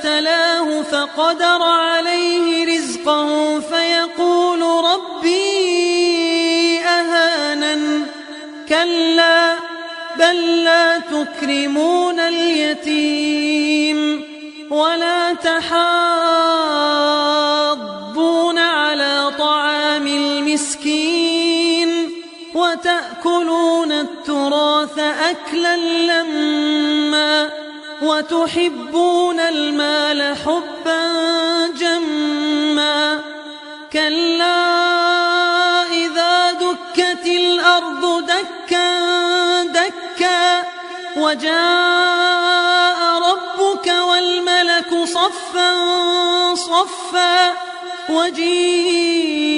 ابتلاه فقدر عليه رزقه فيقول ربي أهانن كلا بل لا تكرمون اليتيم ولا تحاضون على طعام المسكين وتأكلون التراث أكلا لما وتحبون المال حبا جما كلا إذا دكت الأرض دكا دكا وجاء ربك والملك صفا صفا وجيء